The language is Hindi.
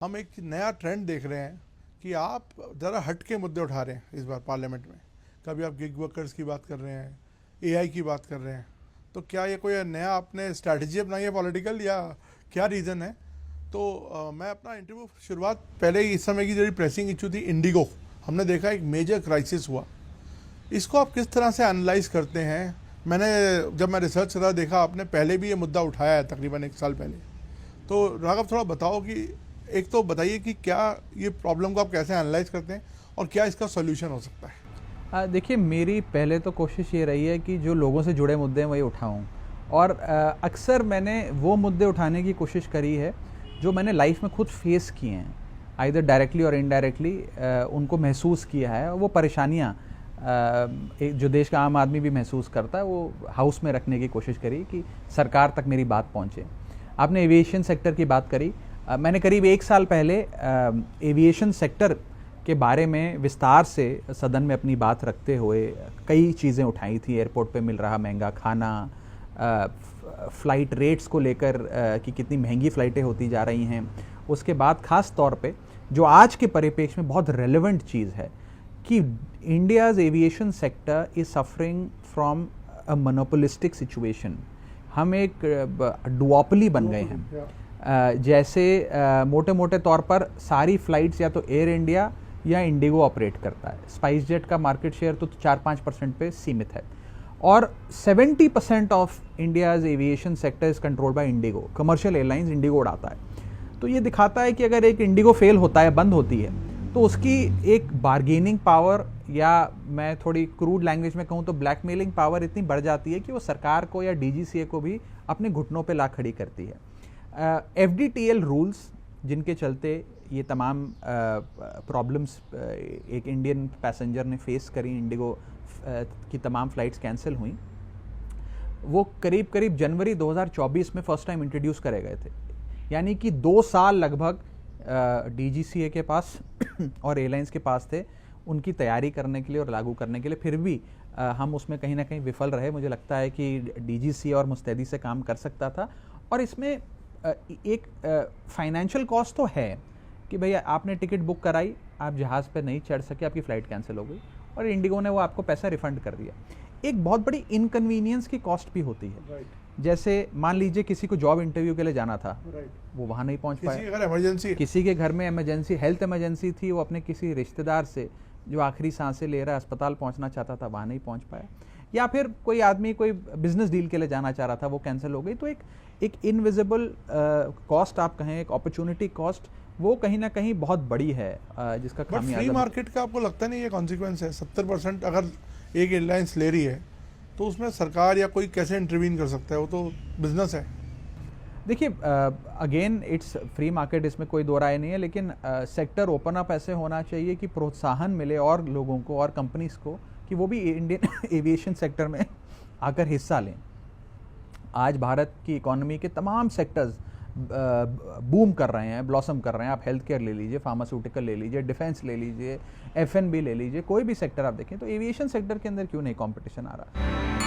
हम एक नया ट्रेंड देख रहे हैं कि आप ज़रा हट के मुद्दे उठा रहे हैं इस बार पार्लियामेंट में। कभी आप गिग वर्कर्स की बात कर रहे हैं, एआई की बात कर रहे हैं। तो क्या ये कोई नया आपने स्ट्रैटेजी अपनाई है पॉलिटिकल, या क्या रीज़न है? तो मैं अपना इंटरव्यू शुरुआत पहले ही इस समय की जो प्रेसिंग इशू थी इंडिगो, हमने देखा एक मेजर क्राइसिस हुआ। इसको आप किस तरह से एनालाइज करते हैं? मैंने जब मैं रिसर्च कर रहा देखा आपने पहले भी ये मुद्दा उठाया है तकरीबन 1 साल पहले। तो राघव थोड़ा बताओ कि एक तो बताइए कि क्या ये प्रॉब्लम को आप कैसे एनालाइज करते हैं और क्या इसका सॉल्यूशन हो सकता है? देखिए, मेरी पहले तो कोशिश ये रही है कि जो लोगों से जुड़े मुद्दे हैं वही उठाऊं, और अक्सर मैंने वो मुद्दे उठाने की कोशिश करी है जो मैंने लाइफ में खुद फेस किए हैं, आइदर डायरेक्टली और इनडायरेक्टली उनको महसूस किया है। वो परेशानियाँ जो देश का आम आदमी भी महसूस करता है, वो हाउस में रखने की कोशिश करी कि सरकार तक मेरी बात पहुँचे। आपने एविएशन सेक्टर की बात करी। मैंने करीब 1 साल पहले एविएशन सेक्टर के बारे में विस्तार से सदन में अपनी बात रखते हुए कई चीज़ें उठाई थी। एयरपोर्ट पे मिल रहा महंगा खाना, फ़्लाइट रेट्स को लेकर कि कितनी महंगी फ़्लाइटें होती जा रही हैं। उसके बाद ख़ास तौर पे जो आज के परिप्रेक्ष्य में बहुत रेलेवेंट चीज़ है कि India's aviation sector is suffering from a monopolistic situation. हम एक डुओपली बन गए हैं। जैसे मोटे मोटे तौर पर सारी फ़्लाइट्स या तो एयर इंडिया या इंडिगो ऑपरेट करता है। स्पाइस जेट का मार्केट शेयर तो 4-5% पे सीमित है, और 70% of India's aviation sector is controlled by Indigo. Commercial airlines Indigo उड़ाता है। तो ये दिखाता है कि अगर एक इंडिगो फेल होता है, बंद होती है, तो उसकी एक बार्गेनिंग पावर, या मैं थोड़ी क्रूड लैंग्वेज में कहूँ तो ब्लैकमेलिंग पावर इतनी बढ़ जाती है कि वो सरकार को या डीजीसीए को भी अपने घुटनों पे ला खड़ी करती है। FDTL रूल्स जिनके चलते ये तमाम प्रॉब्लम्स एक इंडियन पैसेंजर ने फेस करी, इंडिगो की तमाम फ़्लाइट्स कैंसिल हुई, वो करीब करीब जनवरी 2024 में फ़र्स्ट टाइम इंट्रोड्यूस करे गए थे। यानी कि 2 साल लगभग DGCA के पास और एयरलाइंस के पास थे उनकी तैयारी करने के लिए और लागू करने के लिए। फिर भी हम उसमें कहीं ना कहीं विफल रहे। मुझे लगता है कि DGCA और मुस्तैदी से काम कर सकता था। और इसमें एक फाइनेंशियल कॉस्ट तो है कि भैया आपने टिकट बुक कराई, आप जहाज़ पे नहीं चढ़ सके, आपकी फ़्लाइट कैंसिल हो गई और इंडिगो ने वो आपको पैसा रिफ़ंड कर दिया। एक बहुत बड़ी इनकन्वीनियंस की कॉस्ट भी होती है। जैसे मान लीजिए किसी को जॉब इंटरव्यू के लिए जाना था, वो वहाँ नहीं पहुँच पाया। किसी के घर में इमरजेंसी, हेल्थ इमरजेंसी थी, वो अपने किसी रिश्तेदार से जो आखिरी सांसें ले रहा है अस्पताल पहुँचना चाहता था, वहाँ नहीं पहुँच पाया। या फिर कोई आदमी कोई बिजनेस डील के लिए जाना चाह रहा था, वो कैंसिल हो गई। तो एक इनविजिबल कॉस्ट आप कहें, एक अपॉर्चुनिटी कॉस्ट, वो कहीं ना कहीं बहुत बड़ी है, जिसका खामियाजा। फ्री मार्केट का आपको लगता नहीं ये कॉन्सिक्वेंस है? 70% अगर एक एयरलाइंस ले रही है तो उसमें सरकार या कोई कैसे इंटरवीन कर सकता है? वो तो बिजनेस है। देखिए, अगेन इट्स फ्री मार्केट, इसमें कोई दो राय नहीं है, लेकिन सेक्टर ओपन अप ऐसे होना चाहिए कि प्रोत्साहन मिले और लोगों को और कंपनीज को कि वो भी इंडियन एविएशन सेक्टर में आकर हिस्सा लें। आज भारत की इकोनॉमी के तमाम सेक्टर्स बूम कर रहे हैं, ब्लॉसम कर रहे हैं। आप हेल्थ केयर ले लीजिए, फार्मास्यूटिकल ले लीजिए, डिफेंस ले लीजिए, FNB ले लीजिए, कोई भी सेक्टर आप देखें, तो एविएशन सेक्टर के अंदर क्यों नहीं कंपटीशन आ रहा है?